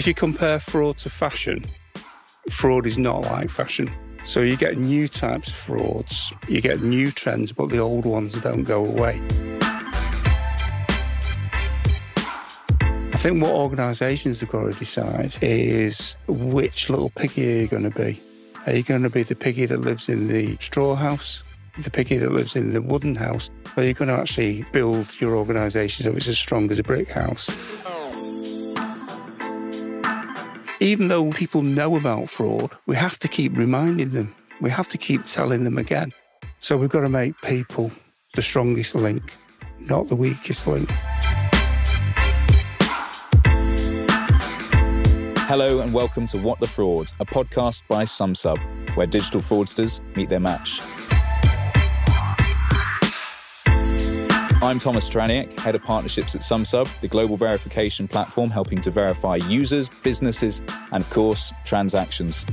If you compare fraud to fashion, fraud is not like fashion. So you get new types of frauds, you get new trends, but the old ones don't go away. I think what organisations have got to decide is which little piggy are you going to be? Are you going to be the piggy that lives in the straw house, the piggy that lives in the wooden house, or are you going to actually build your organisation so it's as strong as a brick house? Even though people know about fraud, we have to keep reminding them. We have to keep telling them again. So we've got to make people the strongest link, not the weakest link. Hello and welcome to What the Fraud, a podcast by Sumsub, where digital fraudsters meet their match. I'm Thomas Taraniuk, Head of Partnerships at Sumsub, the global verification platform helping to verify users, businesses, and of course, transactions.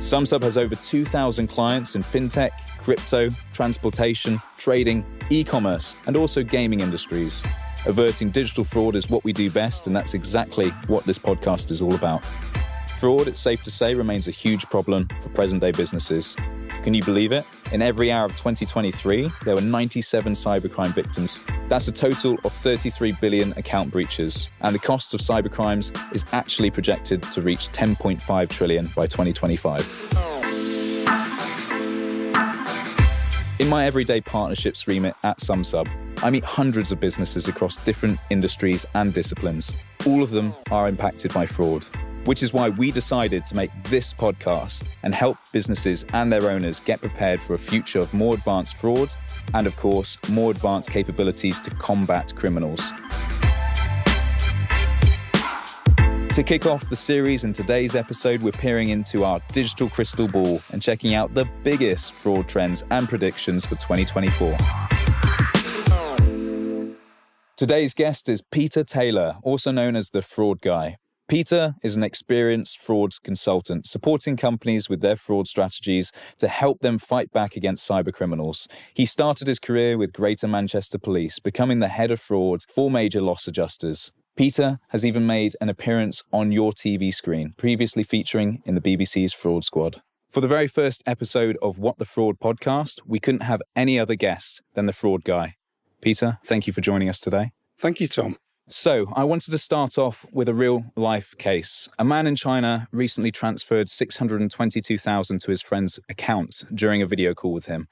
Sumsub has over 2,000 clients in fintech, crypto, transportation, trading, e-commerce, and also gaming industries. Averting digital fraud is what we do best, and that's exactly what this podcast is all about. Fraud, it's safe to say, remains a huge problem for present-day businesses. Can you believe it? In every hour of 2023, there were 97 cybercrime victims. That's a total of 33 billion account breaches. And the cost of cybercrimes is actually projected to reach 10.5 trillion by 2025. In my everyday partnerships remit at Sumsub, I meet hundreds of businesses across different industries and disciplines. All of them are impacted by fraud, which is why we decided to make this podcast and help businesses and their owners get prepared for a future of more advanced fraud and, of course, more advanced capabilities to combat criminals. To kick off the series in today's episode, we're peering into our digital crystal ball and checking out the biggest fraud trends and predictions for 2024. Today's guest is Peter Taylor, also known as the Fraud Guy. Peter is an experienced fraud consultant, supporting companies with their fraud strategies to help them fight back against cybercriminals. He started his career with Greater Manchester Police, becoming the head of fraud for major loss adjusters. Peter has even made an appearance on your TV screen, previously featuring in the BBC's Fraud Squad. For the very first episode of What the Fraud podcast, we couldn't have any other guest than the Fraud Guy. Peter, thank you for joining us today. Thank you, Tom. So, I wanted to start off with a real-life case. A man in China recently transferred $622,000 to his friend's account during a video call with him.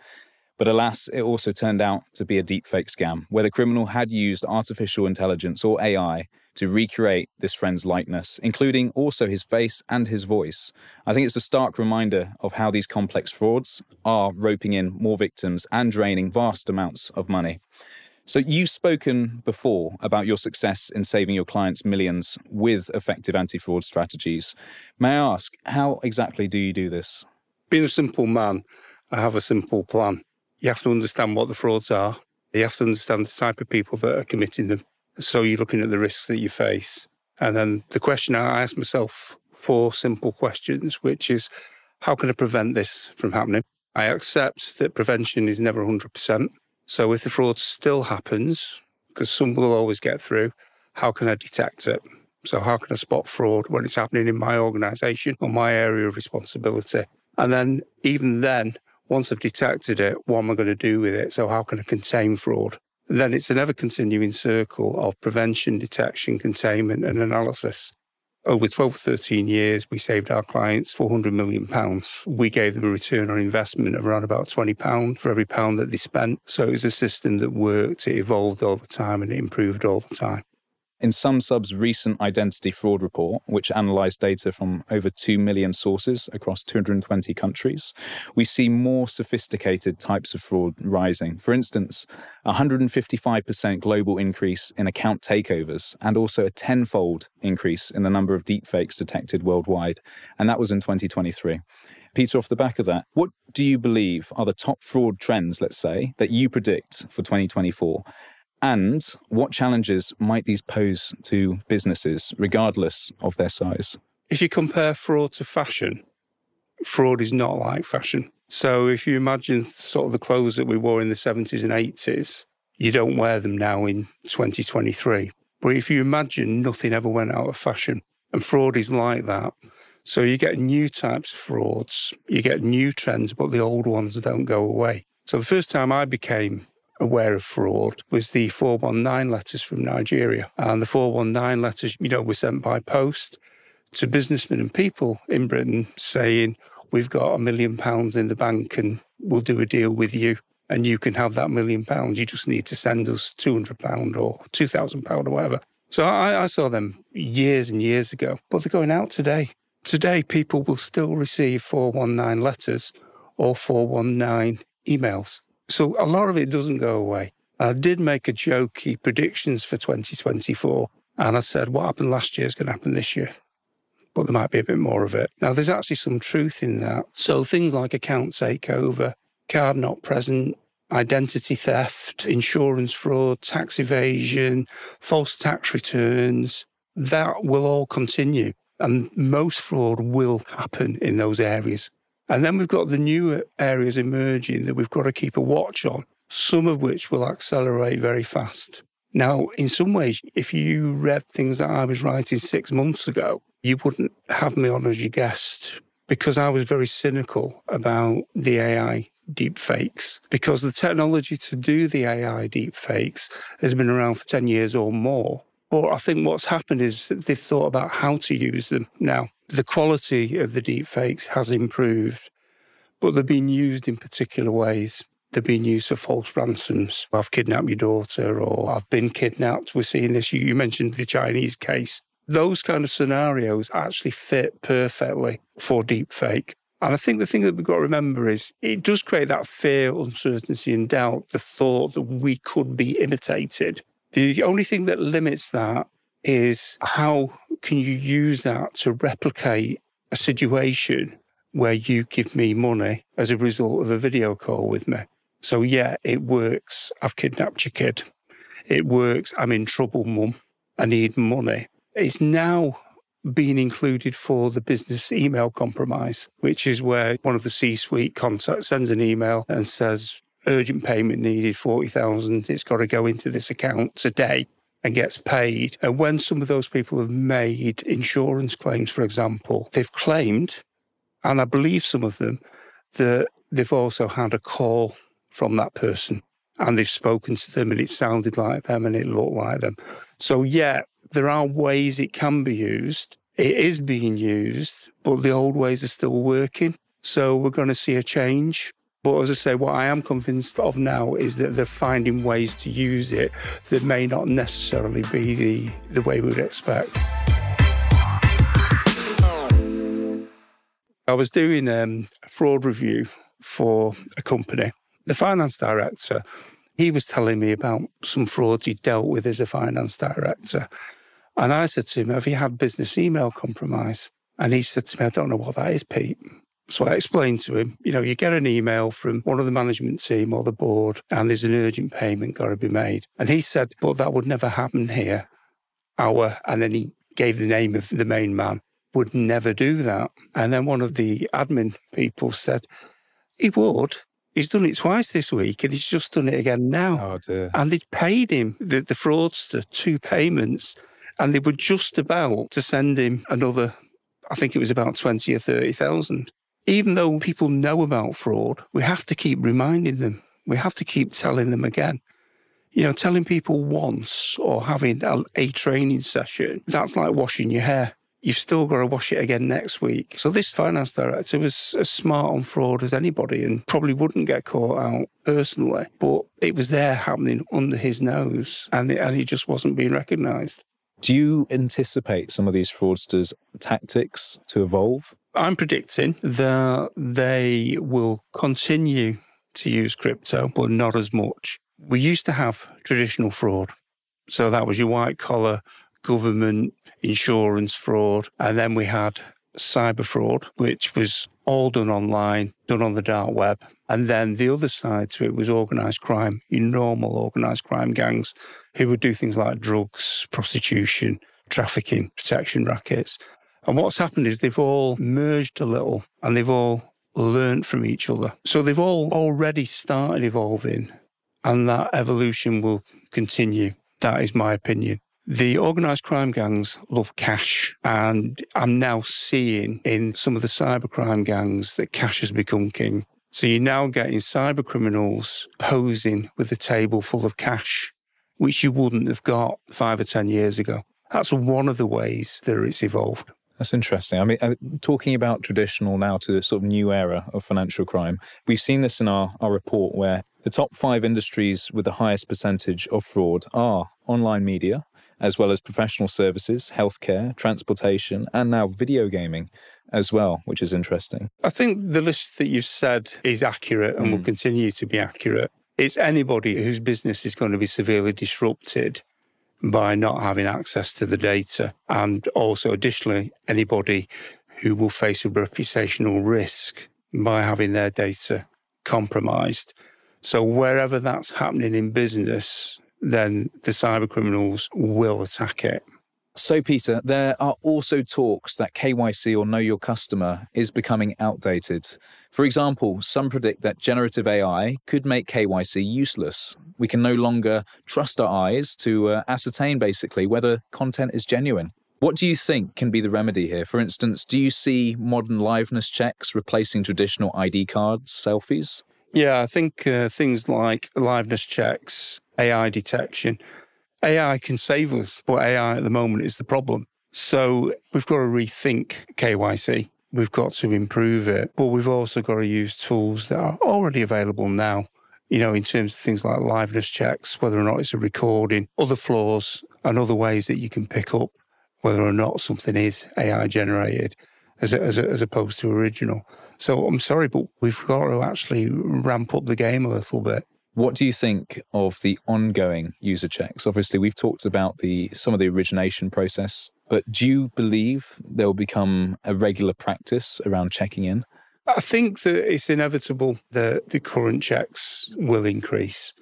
But alas, it also turned out to be a deepfake scam, where the criminal had used artificial intelligence, or AI, to recreate this friend's likeness, including also his face and his voice. I think it's a stark reminder of how these complex frauds are roping in more victims and draining vast amounts of money. So you've spoken before about your success in saving your clients millions with effective anti-fraud strategies. May I ask, how exactly do you do this? Being a simple man, I have a simple plan. You have to understand what the frauds are. You have to understand the type of people that are committing them. So you're looking at the risks that you face. And then the question I ask myself, 4 simple questions, which is, how can I prevent this from happening? I accept that prevention is never 100%. So if the fraud still happens, because some will always get through, how can I detect it? So how can I spot fraud when it's happening in my organisation or my area of responsibility? And then, even then, once I've detected it, what am I going to do with it? So how can I contain fraud? And then it's an ever-continuing circle of prevention, detection, containment and analysis. Over 12 or 13 years, we saved our clients £400 million. We gave them a return on investment of around about £20 for every pound that they spent. So it was a system that worked, it evolved all the time and it improved all the time. In Sumsub's recent identity fraud report, which analysed data from over 2 million sources across 220 countries, we see more sophisticated types of fraud rising. For instance, a 155% global increase in account takeovers and also a 10-fold increase in the number of deepfakes detected worldwide. And that was in 2023. Peter, off the back of that, what do you believe are the top fraud trends, let's say, that you predict for 2024? And what challenges might these pose to businesses, regardless of their size? If you compare fraud to fashion, fraud is not like fashion. So if you imagine sort of the clothes that we wore in the 70s and 80s, you don't wear them now in 2023. But if you imagine, nothing ever went out of fashion. And fraud is like that. So you get new types of frauds, you get new trends, but the old ones don't go away. So the first time I became aware of fraud was the 419 letters from Nigeria. And the 419 letters, were sent by post to businessmen and people in Britain saying, we've got £1 million in the bank and we'll do a deal with you and you can have that £1 million. You just need to send us £200 or £2,000 or whatever. So I saw them years and years ago, but they're going out today. Today, people will still receive 419 letters or 419 emails. So a lot of it doesn't go away. I did make a jokey predictions for 2024, and I said what happened last year is going to happen this year. But there might be a bit more of it. Now, there's actually some truth in that. So things like account takeover, card not present, identity theft, insurance fraud, tax evasion, false tax returns, that will all continue. And most fraud will happen in those areas. And then we've got the new areas emerging that we've got to keep a watch on, some of which will accelerate very fast. Now, in some ways, if you read things that I was writing 6 months ago, you wouldn't have me on as your guest because I was very cynical about the AI deepfakes, because the technology to do the AI deepfakes has been around for 10 years or more. But I think what's happened is that they've thought about how to use them now. The quality of the deepfakes has improved, but they're being used in particular ways. They're being used for false ransoms. I've kidnapped your daughter, or I've been kidnapped. We're seeing this. You mentioned the Chinese case. Those kind of scenarios actually fit perfectly for deepfake. And I think the thing that we've got to remember is it does create that fear, uncertainty and doubt, the thought that we could be imitated. The only thing that limits that is how can you use that to replicate a situation where you give me money as a result of a video call with me. So yeah, it works. I've kidnapped your kid. It works. I'm in trouble, mum. I need money. It's now being included for the business email compromise, which is where one of the C-suite contacts sends an email and says, urgent payment needed, 40,000. It's got to go into this account today and gets paid. And when some of those people have made insurance claims, for example, they've claimed, and I believe some of them, that they've also had a call from that person and they've spoken to them and it sounded like them and it looked like them. So yeah, there are ways it can be used. It is being used, but the old ways are still working. So we're going to see a change. But as I say, what I am convinced of now is that they're finding ways to use it that may not necessarily be the way we would expect. I was doing a fraud review for a company. The finance director, he was telling me about some frauds he dealt with as a finance director. And I said to him, have you had business email compromise? And he said to me, I don't know what that is, Pete. So I explained to him, you get an email from one of the management team or the board and there's an urgent payment got to be made. And he said, but that would never happen here. And then he gave the name of the main man, would never do that. And then one of the admin people said, he would. He's done it twice this week and he's just done it again now. Oh, dear. And they'd paid him, the fraudster, 2 payments. And they were just about to send him another, I think it was about 20 or 30,000. Even though people know about fraud, we have to keep reminding them. We have to keep telling them again. Telling people once or having a training session, that's like washing your hair. You've still got to wash it again next week. So this finance director was as smart on fraud as anybody and probably wouldn't get caught out personally, but it was there happening under his nose and he just wasn't being recognised. Do you anticipate some of these fraudsters' tactics to evolve? I'm predicting that they will continue to use crypto, but not as much. We used to have traditional fraud. So that was your white collar government insurance fraud. And then we had cyber fraud, which was all done online, done on the dark web. And then the other side to it was organised crime, your normal organised crime gangs who would do things like drugs, prostitution, trafficking, protection rackets. And what's happened is they've all merged a little and they've all learnt from each other. So they've all already started evolving and that evolution will continue. That is my opinion. The organised crime gangs love cash, and I'm now seeing in some of the cybercrime gangs that cash has become king. So you're now getting cyber criminals posing with a table full of cash, which you wouldn't have got 5 or 10 years ago. That's one of the ways that it's evolved. That's interesting. I mean, talking about traditional now to the sort of new era of financial crime, we've seen this in our report where the top 5 industries with the highest percentage of fraud are online media, as well as professional services, healthcare, transportation, and now video gaming as well, which is interesting. I think the list that you've said is accurate and will continue to be accurate. It's anybody whose business is going to be severely disrupted by not having access to the data, and also additionally anybody who will face a reputational risk by having their data compromised. So wherever that's happening in business, then the cyber criminals will attack it. So, Peter, there are also talks that KYC, or Know Your Customer, is becoming outdated. For example, some predict that generative AI could make KYC useless. We can no longer trust our eyes to ascertain, basically, whether content is genuine. What do you think can be the remedy here? For instance, do you see modern liveness checks replacing traditional ID cards, selfies? Yeah, I think things like liveness checks, AI detection, AI can save us, but AI at the moment is the problem. So we've got to rethink KYC. We've got to improve it, but we've also got to use tools that are already available now, you know, in terms of things like liveness checks, whether or not it's a recording, other flaws and other ways that you can pick up whether or not something is AI generated as opposed to original. So I'm sorry, but we've got to actually ramp up the game a little bit. What do you think of the ongoing user checks? Obviously, we've talked about some of the origination process, but do you believe there will become a regular practice around checking in? I think that it's inevitable that the current checks will increase.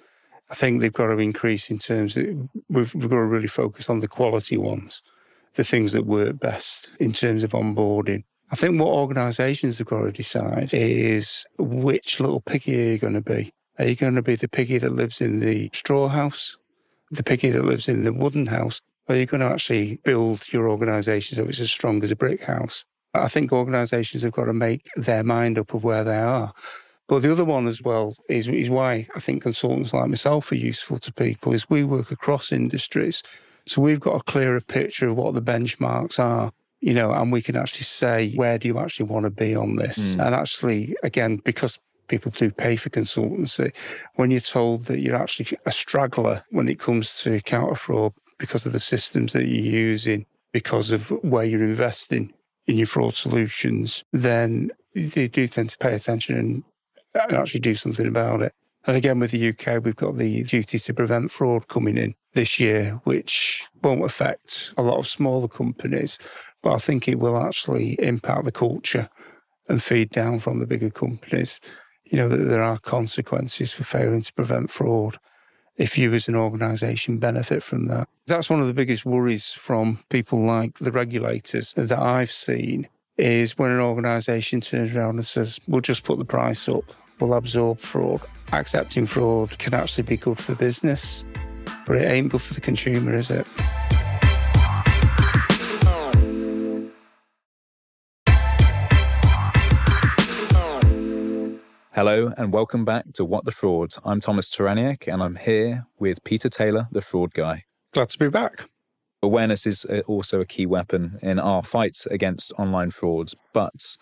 I think they've got to increase in terms of we've got to really focus on the quality ones, the things that work best in terms of onboarding. I think what organisations have got to decide is which little piggy are you going to be? Are you going to be the piggy that lives in the straw house, the piggy that lives in the wooden house? Or are you going to actually build your organisation so it's as strong as a brick house? I think organisations have got to make their mind up of where they are. But the other one as well is why I think consultants like myself are useful to people, is we work across industries. So we've got a clearer picture of what the benchmarks are, you know, and we can actually say, where do you actually want to be on this? And actually, again, because people do pay for consultancy, when you're told that you're actually a straggler when it comes to counter fraud because of the systems that you're using, because of where you're investing in your fraud solutions, then they do tend to pay attention and actually do something about it. And again, with the UK, we've got the duty to prevent fraud coming in this year, which won't affect a lot of smaller companies, but I think it will actually impact the culture and feed down from the bigger companies. You know, that there are consequences for failing to prevent fraud if you as an organisation benefit from that. That's one of the biggest worries from people like the regulators that I've seen, is when an organisation turns around and says, we'll just put the price up, we'll absorb fraud. Accepting fraud can actually be good for business, but it ain't good for the consumer, is it? Hello and welcome back to What the Fraud. I'm Thomas Taraniuk and I'm here with Peter Taylor, the fraud guy. Glad to be back. Awareness is also a key weapon in our fights against online fraud, but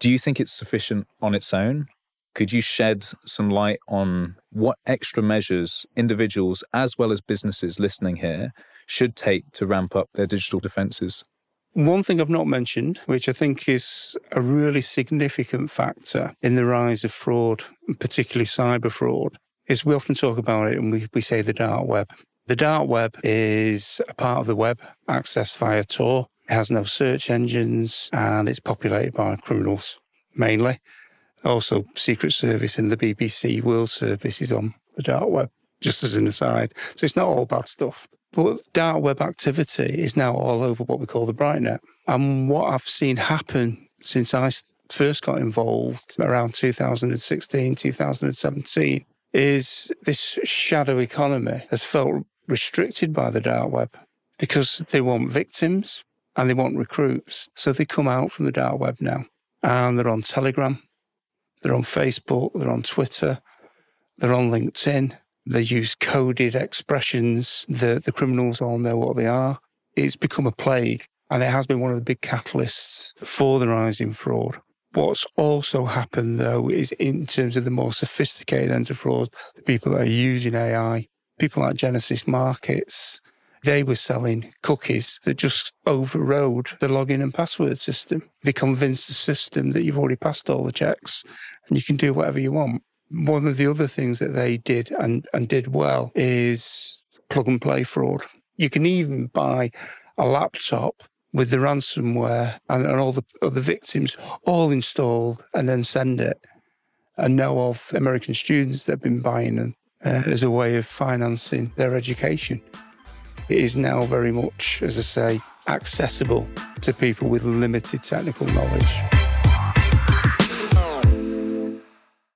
do you think it's sufficient on its own? Could you shed some light on what extra measures individuals as well as businesses listening here should take to ramp up their digital defences? One thing I've not mentioned, which I think is a really significant factor in the rise of fraud, particularly cyber fraud, is we often talk about it and we say the dark web. The dark web is a part of the web accessed via Tor. It has no search engines and it's populated by criminals, mainly. Also, Secret Service and the BBC World Service is on the dark web, just as an aside. So it's not all bad stuff. But dark web activity is now all over what we call the bright net. And what I've seen happen since I first got involved around 2016, 2017, is this shadow economy has felt restricted by the dark web. because they want victims and they want recruits. So they come out from the dark web now, and they're on Telegram, they're on Facebook, they're on Twitter, they're on LinkedIn. They use coded expressions. The criminals all know what they are. It's become a plague, and it has been one of the big catalysts for the rise in fraud. What's also happened, though, is in terms of the more sophisticated end of fraud, the people that are using AI, people like Genesis Markets, they were selling cookies that just overrode the login and password system. They convinced the system that you've already passed all the checks and you can do whatever you want. One of the other things that they did and did well is plug and play fraud. You can even buy a laptop with the ransomware and all the victims all installed and then send it. And know of American students that have been buying them as a way of financing their education. It is now very much, as I say, accessible to people with limited technical knowledge.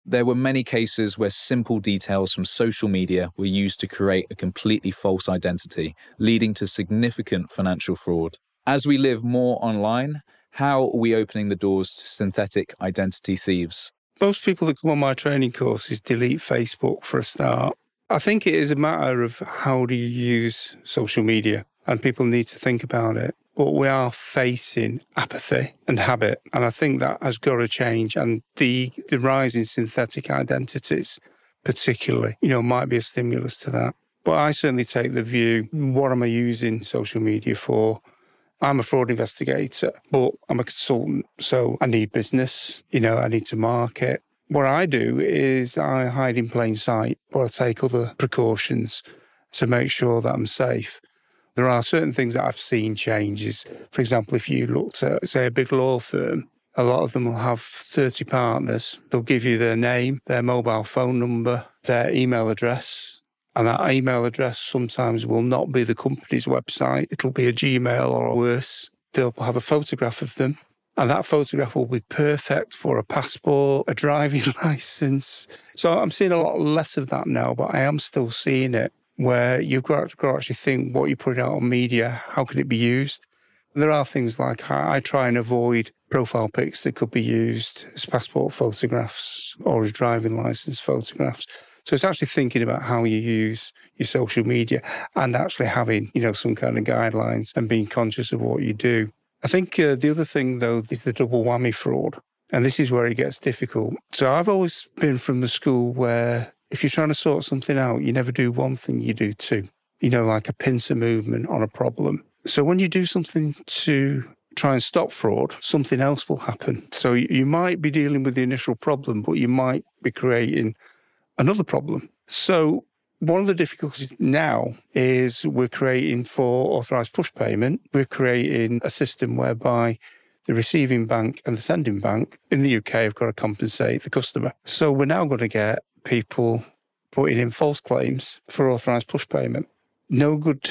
There were many cases where simple details from social media were used to create a completely false identity, leading to significant financial fraud. As we live more online, how are we opening the doors to synthetic identity thieves? Most people that come on my training courses delete Facebook for a start. I think it is a matter of how do you use social media, and people need to think about it. But we are facing apathy and habit, and I think that has got to change. And the rise in synthetic identities, particularly, might be a stimulus to that. But I certainly take the view, what am I using social media for? I'm a fraud investigator, but I'm a consultant, so I need business, I need to market. What I do is I hide in plain sight, but I take other precautions to make sure that I'm safe. There are certain things that I've seen changes. For example, if you looked at, say, a big law firm, a lot of them will have 30 partners. They'll give you their name, their mobile phone number, their email address. And that email address sometimes will not be the company's website. It'll be a Gmail or worse. They'll have a photograph of them. And that photograph will be perfect for a passport, a driving license. So I'm seeing a lot less of that now, but I am still seeing it, where you've got to actually think what you put out on media, how can it be used? And there are things like I try and avoid profile pics that could be used as passport photographs or as driving license photographs. So it's actually thinking about how you use your social media and actually having, some kind of guidelines and being conscious of what you do. I think the other thing, though, is the double whammy fraud. And this is where it gets difficult. So I've always been from the school where if you're trying to sort something out, you never do one thing, you do two. Like a pincer movement on a problem. So when you do something to try and stop fraud, something else will happen. So you might be dealing with the initial problem, but you might be creating another problem. So one of the difficulties now is we're creating for authorised push payment, we're creating a system whereby the receiving bank and the sending bank in the UK have got to compensate the customer. So we're now going to get people putting in false claims for authorised push payment. No good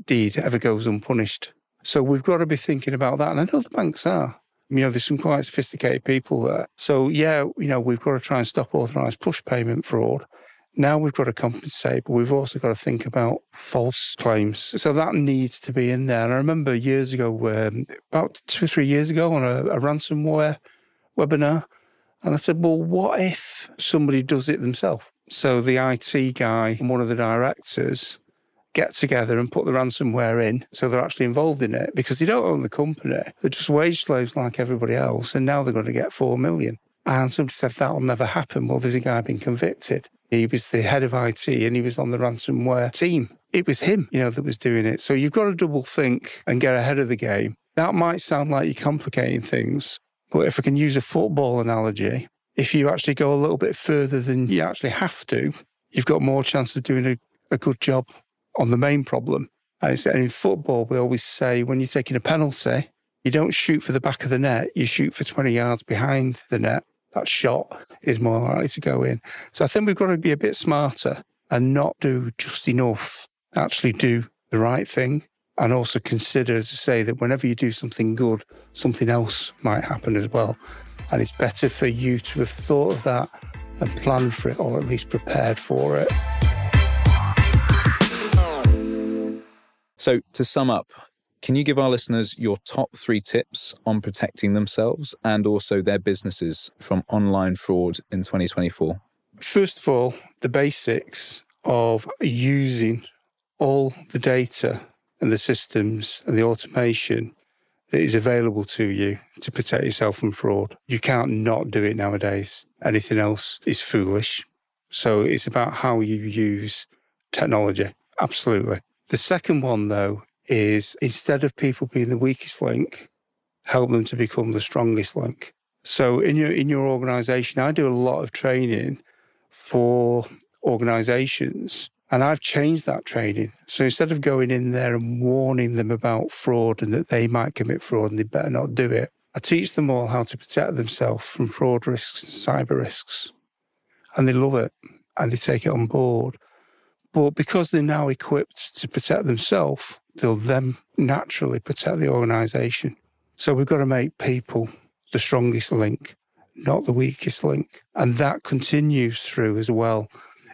deed ever goes unpunished. So we've got to be thinking about that. And I know the banks are. There's some quite sophisticated people there. So, we've got to try and stop authorised push payment fraud. Now we've got to compensate, but we've also got to think about false claims. So that needs to be in there. And I remember years ago, about 2 or 3 years ago on a ransomware webinar, and I said, well, what if somebody does it themselves? So the IT guy and one of the directors get together and put the ransomware in, so they're actually involved in it, because they don't own the company. They're just wage slaves like everybody else, and now they're going to get 4 million. And somebody said, that'll never happen. Well, there's a guy been convicted. He was the head of IT, and he was on the ransomware team. It was him, that was doing it. So you've got to double think and get ahead of the game. That might sound like you're complicating things, but if I can use a football analogy, if you actually go a little bit further than you actually have to, you've got more chance of doing a good job on the main problem. And in football, we always say when you're taking a penalty, you don't shoot for the back of the net, you shoot for 20 yards behind the net. That shot is more likely to go in. So I think we've got to be a bit smarter and not do just enough, actually do the right thing. And also consider, as I say, that whenever you do something good, something else might happen as well. And it's better for you to have thought of that and planned for it, or at least prepared for it. So to sum up, can you give our listeners your top 3 tips on protecting themselves and also their businesses from online fraud in 2024? First of all, the basics of using all the data and the systems and the automation that is available to you to protect yourself from fraud. You can't not do it nowadays. Anything else is foolish. So it's about how you use technology. Absolutely. The second one, though, is instead of people being the weakest link, help them to become the strongest link. So in your organisation, I do a lot of training for organisations, and I've changed that training. So instead of going in there and warning them about fraud and that they might commit fraud and they better not do it, I teach them all how to protect themselves from fraud risks and cyber risks. And they love it and they take it on board. But because they're now equipped to protect themselves, they'll then naturally protect the organisation. So we've got to make people the strongest link, not the weakest link. And that continues through as well,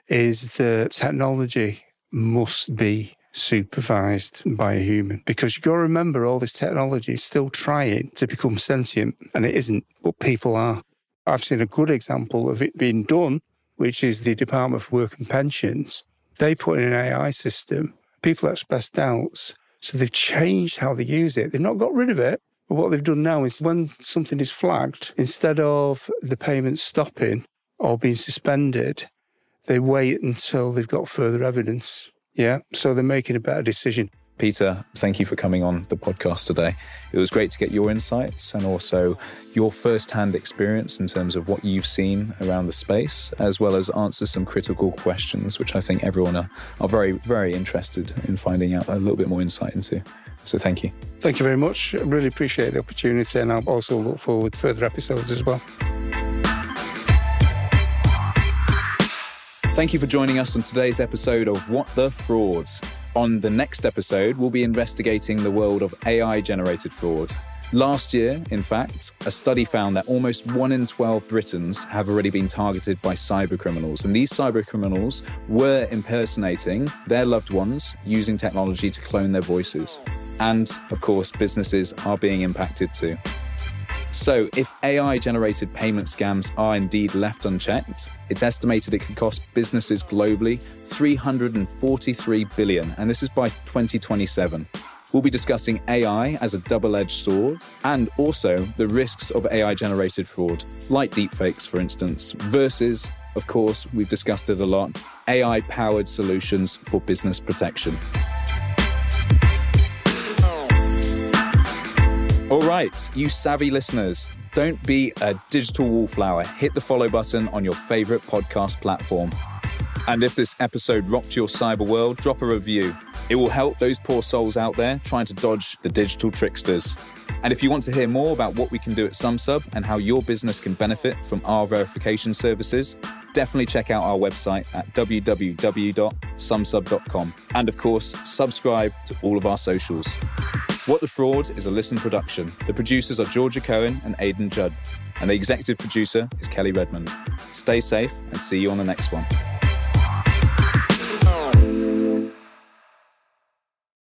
is the technology must be supervised by a human. Because you've got to remember, all this technology is still trying to become sentient, and it isn't, but people are. I've seen a good example of it being done, which is the Department for Work and Pensions. They put in an AI system. People express doubts, so they've changed how they use it. They've not got rid of it, but what they've done now is when something is flagged, instead of the payment stopping or being suspended, they wait until they've got further evidence. Yeah, so they're making a better decision. Peter, thank you for coming on the podcast today. It was great to get your insights and also your first-hand experience in terms of what you've seen around the space, as well as answer some critical questions, which I think everyone are very, very interested in finding out a little bit more insight into. So thank you. Thank you very much. I really appreciate the opportunity, and I'll also look forward to further episodes as well. Thank you for joining us on today's episode of What the Frauds. On the next episode, we'll be investigating the world of AI-generated fraud. Last year, in fact, a study found that almost 1 in 12 Britons have already been targeted by cybercriminals. And these cybercriminals were impersonating their loved ones using technology to clone their voices. And, of course, businesses are being impacted too. So if AI-generated payment scams are indeed left unchecked, it's estimated it could cost businesses globally $343 billion, and this is by 2027. We'll be discussing AI as a double-edged sword and also the risks of AI-generated fraud, like deepfakes, for instance, versus, of course, we've discussed it a lot, AI-powered solutions for business protection. All right, you savvy listeners, don't be a digital wallflower. Hit the follow button on your favorite podcast platform. And if this episode rocked your cyber world, drop a review. It will help those poor souls out there trying to dodge the digital tricksters. And if you want to hear more about what we can do at Sumsub and how your business can benefit from our verification services, definitely check out our website at www.sumsub.com. And of course, subscribe to all of our socials. What the Fraud is a Listen production. The producers are Coen and Aidan Judd, and the executive producer is Kellie Redmond. Stay safe and see you on the next one.